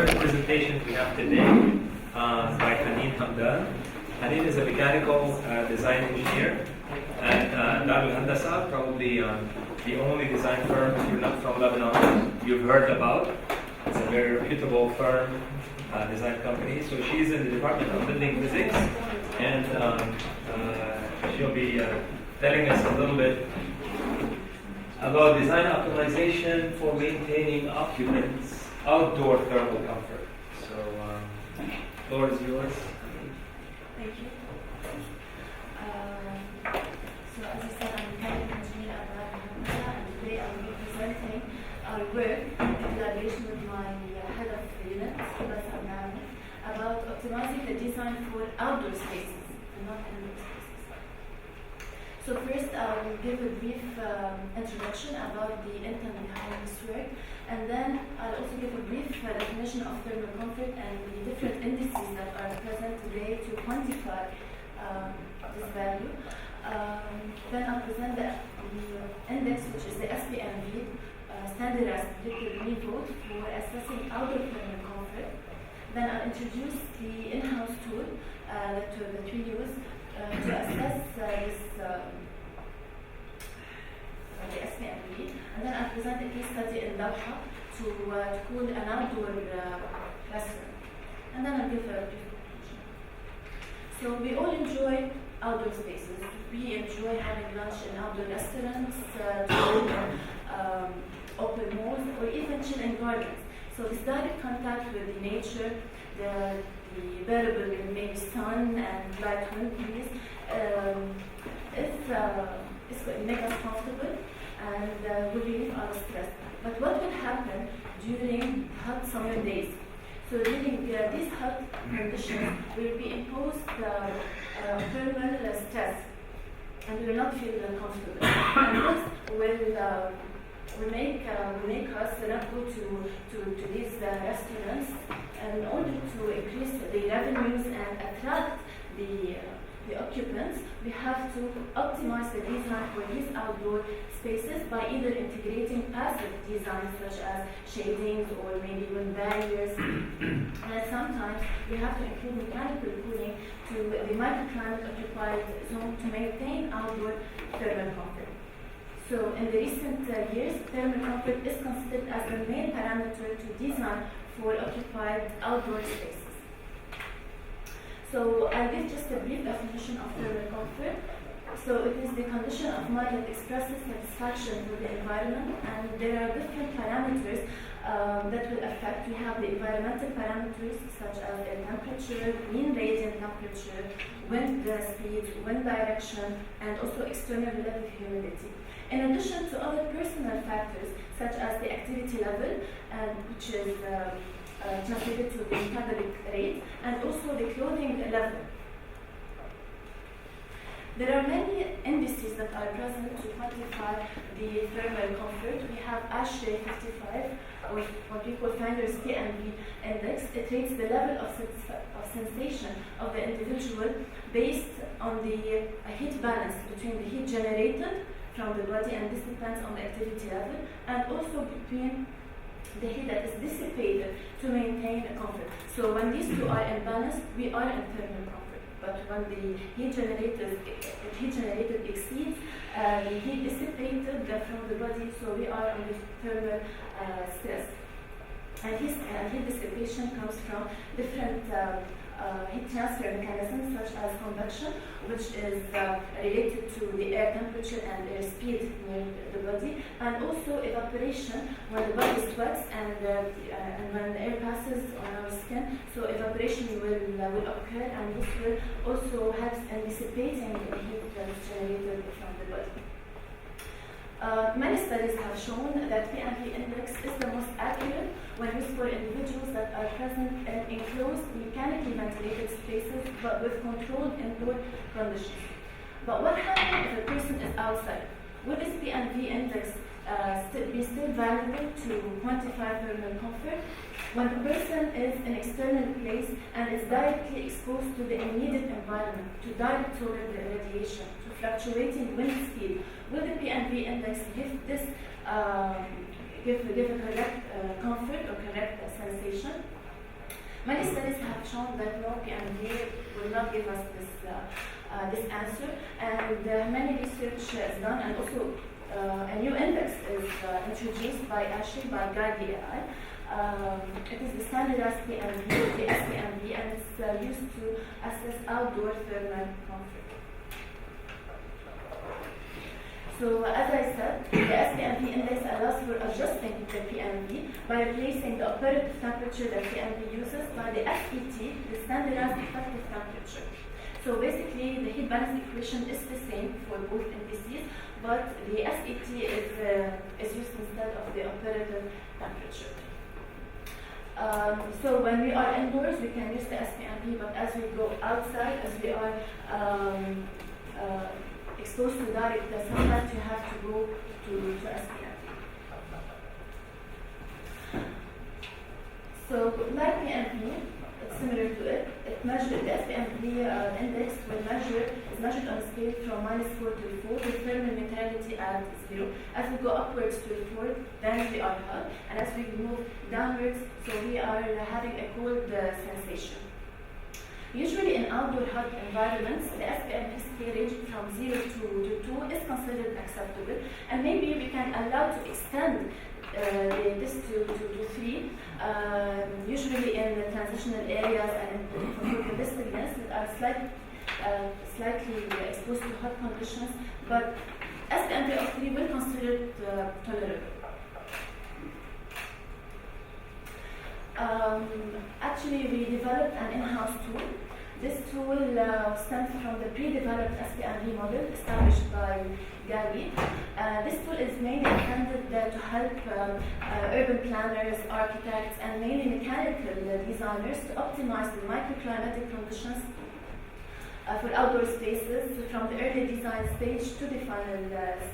first presentation we have today by Haneen Hamdan. Haneen is a mechanical design engineer at Dar al-Handasa, probably the only design firm from Lebanon you've heard about. It's a very reputable firm, design company. So she's in the Department of Building Physics, and she'll be telling us a little bit about design optimization for maintaining occupants' outdoor thermal comfort. So, floor is yours. Thank you. So as I said, I'm a mechanical engineer at Hamdan, and today I will be presenting our work in collaboration with my head of unit, Hamdan, about optimizing the design for outdoor spaces and not indoor spaces. So first, I will give a brief introduction about the intent behind this work, and then I'll also give a brief definition of thermal comfort and the different indices that are present today to quantify this value. Then I'll present the index, which is the SPMV, standardized predictive mean for assessing outdoor thermal comfort. Then I'll introduce the in-house tool that we use to assess the SPMV, and then I'll present a case study in Doha to cool an outdoor restaurant, and then I'll give a brief conclusion. So we all enjoy outdoor spaces. We enjoy having lunch in outdoor restaurants, open malls, or even chill in gardens. So this direct contact with the nature, the variable in maybe sun and light wind breeze, is going to make us comfortable and will relieve our stress. But what will happen during hot summer days? So during these hot conditions, we will be imposed thermal stress, and we will not feel comfortable. And this will make us not go to these restaurants in order to increase the revenues and attract the occupants. We have to optimize the design for these outdoor spaces by either integrating passive designs such as shadings or maybe wind barriers, and sometimes we have to include mechanical cooling to the microclimate occupied zone to maintain outdoor thermal comfort. So in the recent years, thermal comfort is considered as the main parameter to design for occupied outdoor spaces. So I'll give just a brief definition of thermal comfort. So it is the condition of mind that expresses satisfaction with the environment, and there are different parameters that will affect. We have the environmental parameters such as air temperature, mean radiant temperature, wind speed, wind direction, and also external relative humidity. In addition to other personal factors such as the activity level, which is translated to the metabolic rate, and also the clothing level. There are many indices that are present to quantify the thermal comfort. We have ASHRAE 55, or what we call Finder's PMV index. It rates the level of sensation of the individual based on the heat balance between the heat generated from the body, and this depends on the activity level, and also between the heat that is dissipated to maintain a comfort. So when these two are imbalanced, we are in thermal comfort. But when the heat generated exceeds the heat dissipated from the body, so we are under thermal stress. And heat dissipation comes from different heat transfer mechanisms such as convection, which is related to the air temperature and air speed near the body, and also evaporation when the body sweats and when the air passes on our skin. So evaporation will occur, and this will also help in dissipating the heat that is generated from the body. Many studies have shown that PMV index is the most accurate when used for individuals that are present in enclosed, mechanically ventilated spaces but with controlled indoor conditions. But what happens if a person is outside? Will this PMV index be still valuable to quantify thermal comfort? When a person is in an external place and is directly exposed to the immediate environment, to direct solar radiation, to fluctuating wind speed, will the PMV index give a correct comfort or correct sensation? Many studies have shown that no PMV will not give us this answer, and many research is done, and also a new index is introduced by ASHE, by Guide AI. It is the standardized PMV, the SPMV, and it's used to assess outdoor thermal comfort. So, as I said, the SPMV index allows for adjusting the PMV by replacing the operative temperature that PMV uses by the FET, the standardized effective temperature. So basically, the heat balance equation is the same for both indices, but the SET is used instead of the operative temperature. So when we are indoors, we can use the SPMV, but as we go outside, as we are exposed to direct sunlight, you have to go to SPMV. So like PMV, it's similar to it. It measures the SPMV index is measured on a scale from -4 to 4 with thermal neutrality at 0. As we go upwards to 4, then we are hot, and as we move downwards, so we are having a cold sensation. Usually in outdoor hot environments, the SPMV scale ranging from 0 to 2 is considered acceptable, and maybe we can allow to extend this to 3, usually in the transitional areas and in the disciplines that are slightly exposed to hot conditions, but SPMV of 3 will consider it tolerable. Actually, we developed an in-house tool. This tool stems from the pre-developed SPMV model established by Gary. This tool is mainly intended to help urban planners, architects, and mainly mechanical designers to optimize the microclimatic conditions for outdoor spaces from the early design stage to the final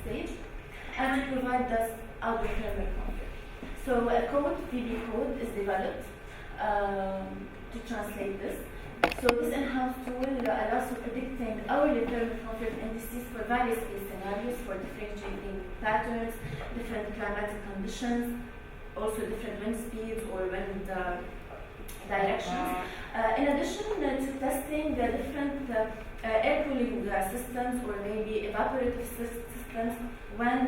stage, and to provide thus outdoor thermal comfort. So a code, VB code, is developed to translate this. So this in-house tool allows for predicting hourly thermal comfort indices for various case scenarios for differentiating patterns, different climatic conditions, also different wind speeds or wind directions. In addition to testing the different air cooling systems or maybe evaporative systems when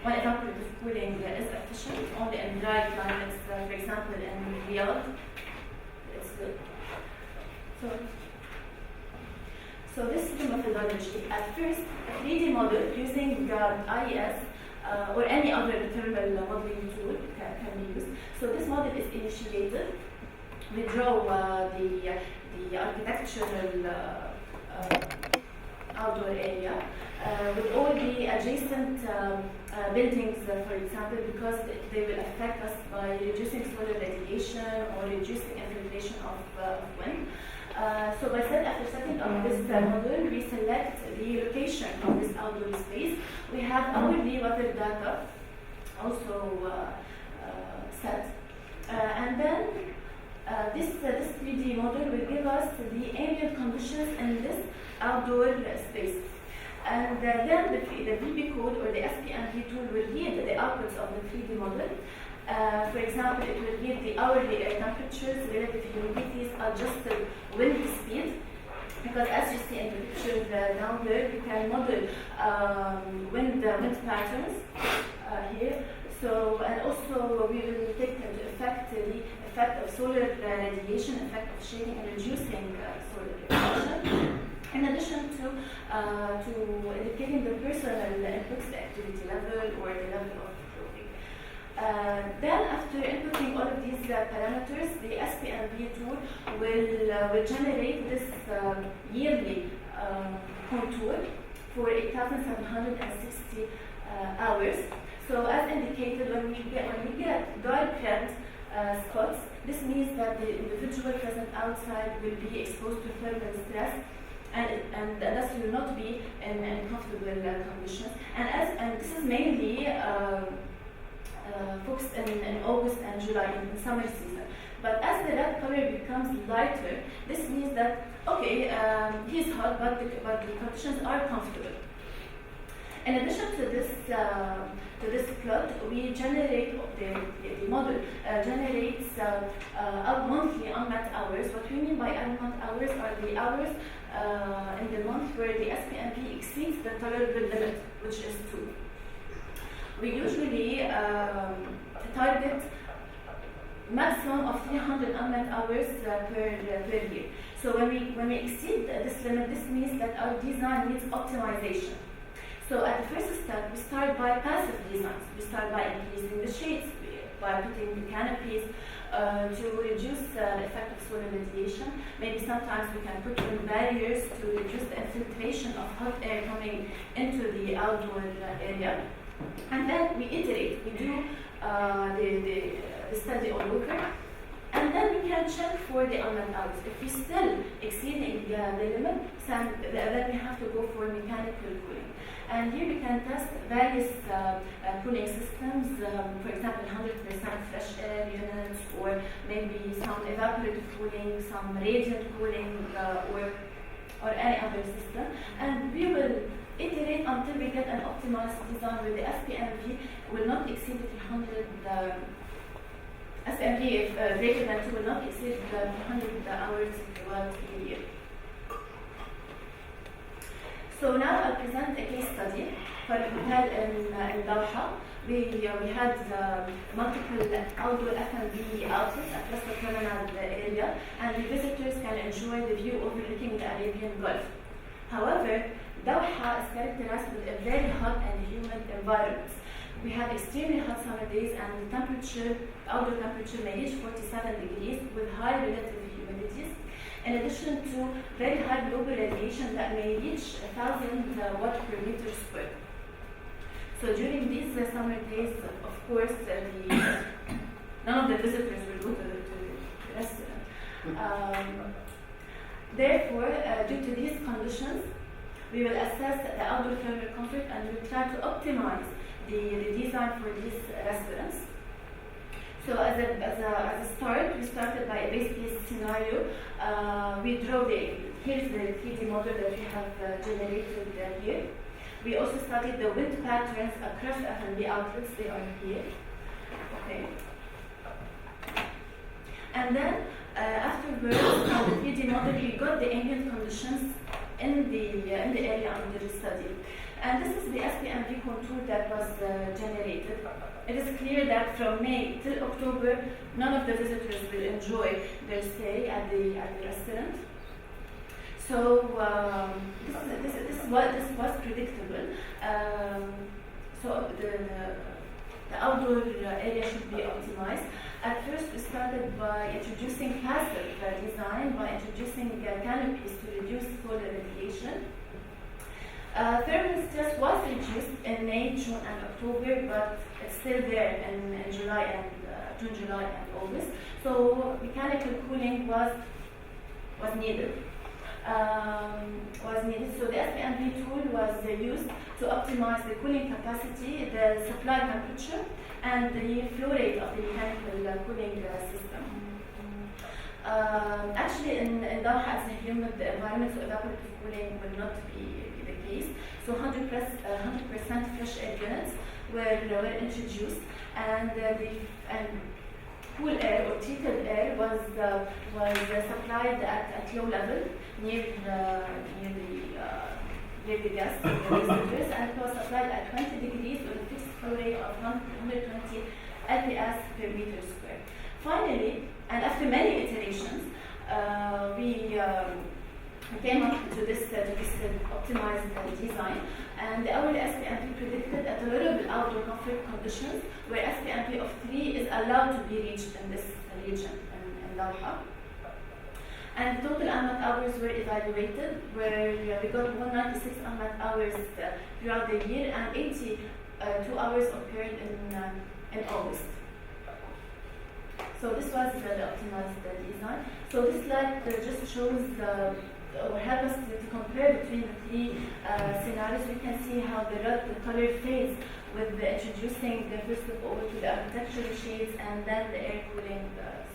evaporative cooling is efficient, only in dry climates, for example in Riyadh, it's good. So this is the methodology. At first, a 3D model using IES or any other thermal modeling tool can be used. So this model is initiated. We draw the architectural outdoor area with all the adjacent buildings, for example, because they will affect us by reducing solar radiation or reducing infiltration of wind. So after setting up this model, we select the location of this outdoor space. We have hourly weather data also set, and then this 3D model will give us the ambient conditions in this outdoor space. And then the VB code or the SPMV tool will read the outputs of the 3D model. For example, it will give the hourly air temperatures, relative humidities, adjusted wind speed, because as you see in the picture down there, you can model wind patterns here. So, and also we will take into effect the effect of solar radiation, effect of shading and reducing solar radiation. In addition to indicating the personal inputs, the activity level or the level of clothing. Then after inputting all of these parameters, the SPMV tool will generate this yearly contour for 8,760 hours. So as indicated, when we get dark red spots, this means that the individual present outside will be exposed to thermal stress, and thus will not be in comfortable conditions. And this is mainly focused in August and July, in summer season. But as the red color becomes lighter, this means that, okay, he's hot, but the conditions are comfortable. In addition to this plot, we generate the model generates monthly unmet hours. What we mean by unmet hours are the hours in the month where the SPMP exceeds the tolerable limit, which is 2. We usually target maximum of 300 unmet hours per year. So when we exceed this limit, this means that our design needs optimization. So at the first step, we start by passive designs. We start by increasing the shades, by putting the canopies to reduce the effect of solar radiation. Maybe sometimes we can put in barriers to reduce the infiltration of hot air coming into the outdoor area. And then we iterate. We do the study all over. And then we can check for the unmet hours. If we're still exceeding the limit, then we have to go for mechanical cooling. And here we can test various cooling systems, for example, 100% fresh air units, or maybe some evaporative cooling, some radiant cooling, or any other system. And we will iterate until we get an optimized design where the SPMV will not exceed 300. SMD, if greater than 2, will not exceed 100 hours per year. So now I'll present a case study for a hotel in Doha. We had multiple outdoor F&B outlets across the promenade area, and the visitors can enjoy the view overlooking the Arabian Gulf. However, Doha is characterized with a very hot and humid environment. We have extremely hot summer days, and the outdoor temperature may reach 47 degrees with high relative humidities, in addition to very high global radiation that may reach 1,000 watt per meter square. So during these summer days, of course, none of the visitors will go to the restaurant. Therefore, due to these conditions, we will assess the outdoor thermal comfort and we will try to optimize the design for these restaurants. So as a start, we started by a base case scenario. We draw here's the 3D model that we have generated here. We also studied the wind patterns across F&B outlets. They are here. Okay. And then afterwards, from the 3D model, we got the ambient conditions in the area under study. And this is the SPMV contour that was generated. It is clear that from May till October, none of the visitors will enjoy their stay at the restaurant. So this was predictable. So the outdoor area should be optimized. At first, we started by introducing passive design, by introducing canopies to reduce solar radiation. Thermal stress was reduced in May, June, and October, but it's still there in July and June, July, and August. So mechanical cooling was needed. So the SPMV tool was used to optimize the cooling capacity, the supply temperature, and the flow rate of the mechanical cooling system. Actually, in Doha, it's a humid environment, so evaporative cooling will not be the case. So 100% fresh air units were introduced, and cool air or treated air was supplied at low level near the guests, the visitors, and it was supplied at 20 degrees with a fixed flow rate of 120 LPS per meter square. Finally, and after many iterations, we came up to this optimized design, and our SPMP predicted a tolerable outdoor comfort conditions where SPMP of 3 is allowed to be reached in this region in Doha. And the total unmet hours were evaluated, where we got 196 unmet hours throughout the year, and 82 hours occurred in August. So this was the optimized design. So this slide just shows or help us to compare between the 3 scenarios. We can see how the color fades with introducing first of all to the architectural shades and then the air cooling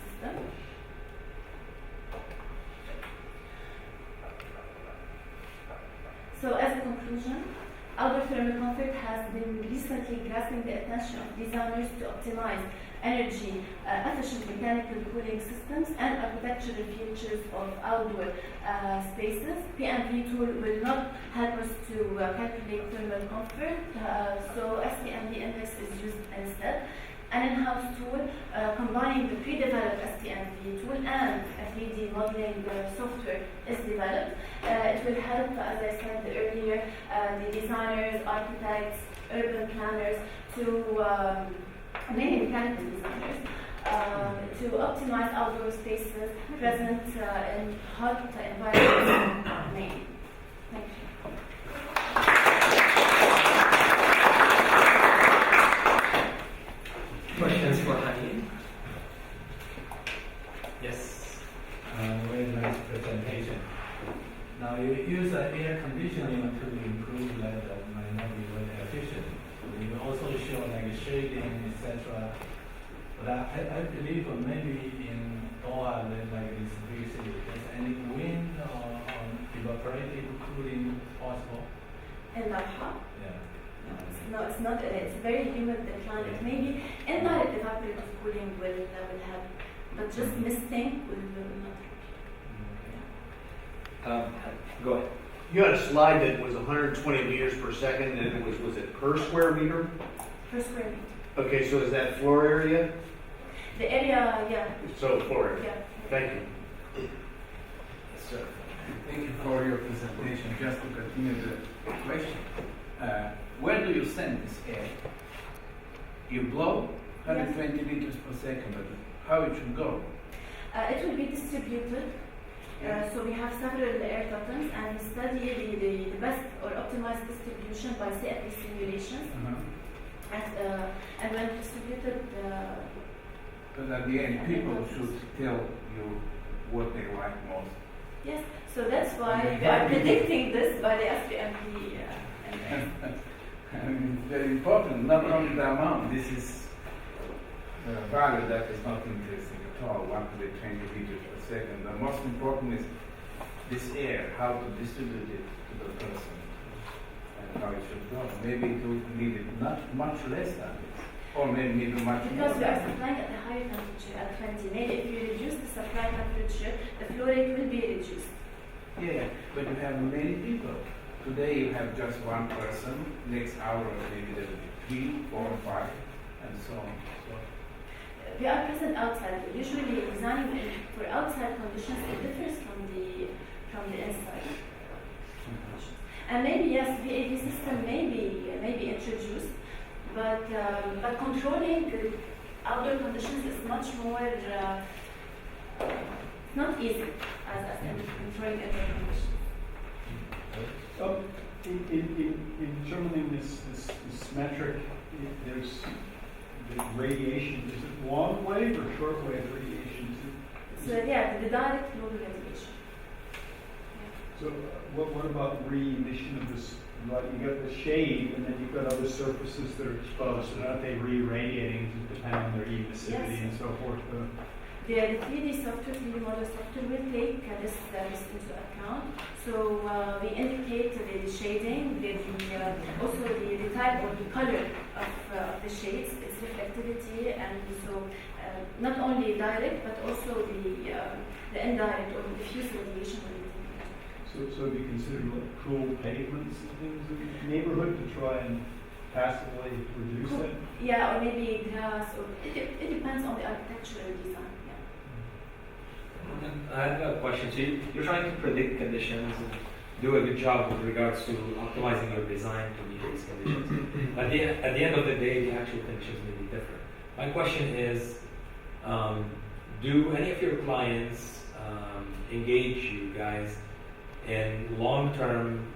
system. So as a conclusion, outdoor thermal comfort has been recently grasping the attention of designers to optimize energy efficient mechanical cooling systems and architectural features of outdoor spaces. PMV tool will not help us to calculate thermal comfort, so SPMV index is used instead. An in-house tool combining the pre-developed SPMV tool and a 3D modeling software is developed. It will help, as I said earlier, the designers, architects, urban planners to mainly mechanical designers to optimize outdoor spaces present in hot environments mainly. Thank you. Questions for Haneen? Yes. Very nice presentation. Now you use air conditioning to improve that might not be very efficient. You also show like shading, etc. But I believe maybe in Doha, like this big city, is any wind or evaporative cooling possible? In Doha? Yeah. No, it's not. It's very humid, the climate. Maybe indirect evaporative cooling will help, but just misting will not. Go ahead. You had a slide that was 120 meters per second, and it was it per square meter? Per square meter. Okay, so is that floor area? The area, yeah. So floor area. Yeah. Thank you. Yes, sir. Thank you for your presentation. Just to continue the question, where do you send this air? You blow 120 liters per second, but how it should go? It will be distributed. So we have several air totems and we study the best or optimized distribution by CFD simulations. And when distributed, But at the end, people should tell you what they like most. yes. So that's why we are predicting this by the SPMP. I mean, it's very important, not only the amount. This is a value that is not interesting at all, 120 liters per second. The most important is this air, how to distribute it to the person, and how it should go. Maybe it would need it not much less than this, or maybe much Because we more. are supplying at a higher temperature, at 20. Maybe if you reduce the supply temperature, the flow rate will be reduced. Yeah, but you have many people. Today you have just one person, next hour maybe there will be 3, 4, 5, and so on. So, We are present outside. Usually designing for outside conditions it differs from the inside. And maybe yes, VAV system may be introduced, but controlling the outdoor conditions is much more not easy as in controlling indoor conditions. In determining this metric, there's the radiation. Is it long wave or short wave radiation? So yeah, the direct global radiation. So what about re-emission of this? Like you got the shade, and then you've got other surfaces that are exposed. So aren't they re-radiating depending on their emissivity and so forth? The 3D software, 3D model software will take this into account. So we indicate the shading, also the type or the color of the shades, its reflectivity, and so not only direct but also the indirect or the diffuse radiation. So do you consider like cool pavements and things in the neighborhood to try and passively reduce that? Yeah, or maybe grass, or it depends on the architectural design. I have a question. So you're trying to predict conditions and do a good job with regards to optimizing your design to meet these conditions. At the end of the day, the actual conditions may be different. My question is, do any of your clients engage you guys in long-term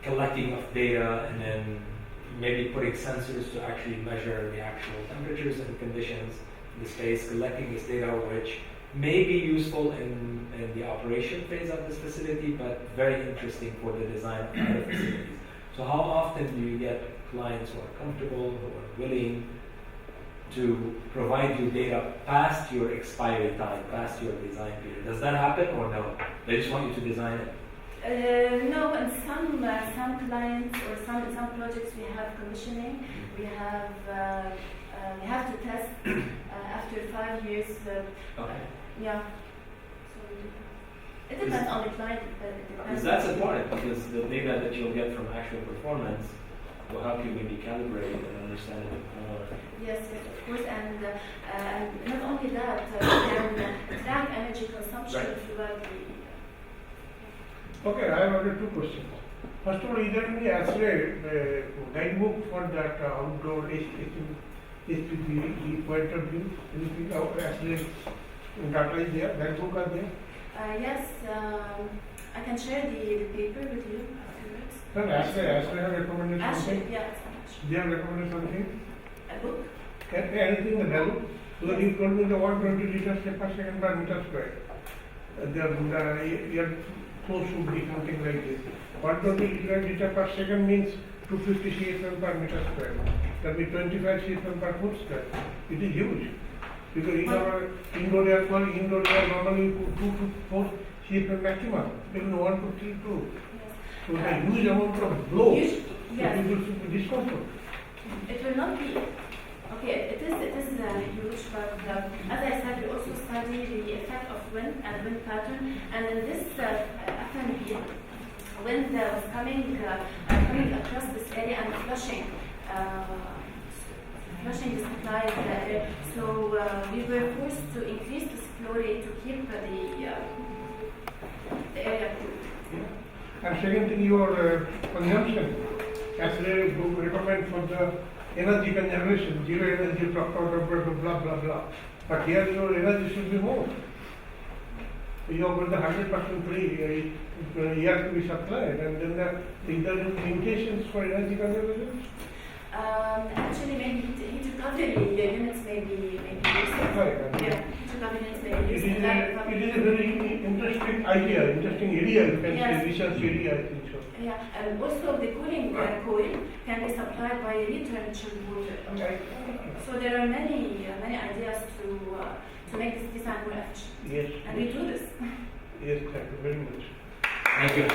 collecting of data and then maybe putting sensors to actually measure the actual temperatures and conditions in the space, collecting this data, which may be useful in the operation phase of this facility, but very interesting for the design of other facilities. So how often do you get clients who are comfortable, who are willing to provide you data past your expiry time, past your design period? Does that happen or no? They just want you to design it? No, in some clients or some projects we have commissioning. We have to test after 5 years. Okay. Yeah. So it depends on the client, but it depends. Because that's important, because the data that you'll get from actual performance will help you maybe calibrate and understand it more. Yes, of course, and not only that, we can track energy consumption Right. throughout the. Okay, I have only two questions. First of all, is there any accelerated guidebook for that outdoor HPP point of view? Anything accelerated data is there? Guidebook are there? Yes, I can share the paper with you afterwards. Sir, accelerated have recommended Actually, something? yeah, it's much. They have recommended something? A book? Anything in the value? Because you told me the 120 liters per second per meter square. Your flow should be something like this. 120 liter per second means 250 CFM per meter square. That means 25 CFM per foot square. It is huge. Because in our indoor air normally you put 2 to 4 CFM maximum, even 1 to 3 2. Yes. So the huge amount of blow, Yes. so people should be discomfort. It will not be. Okay, it is huge, but as I said, we also study the effect of wind and wind pattern. And in this FMB, wind was coming across this area and flushing the supply of the air. So we were forced to increase this flow rate to keep the area cool. And second thing, your consumption, as they recommend for the energy conservation, zero energy, blah, blah, blah. But here your energy should be more. You have got the 100% free air to be supplied, and then is there limitations for energy conservation? Actually, maybe heat recovery units may be used. Right. Yeah, heat recovery units may be It used. is a very interesting idea, interesting area, you can Yes. say research area, I think so. Yeah, and also the cooling coil can be supplied by return chilled water. Okay. So there are many ideas to make this design more efficient. Yes. And we do this. Yes, thank you very much. Thank you.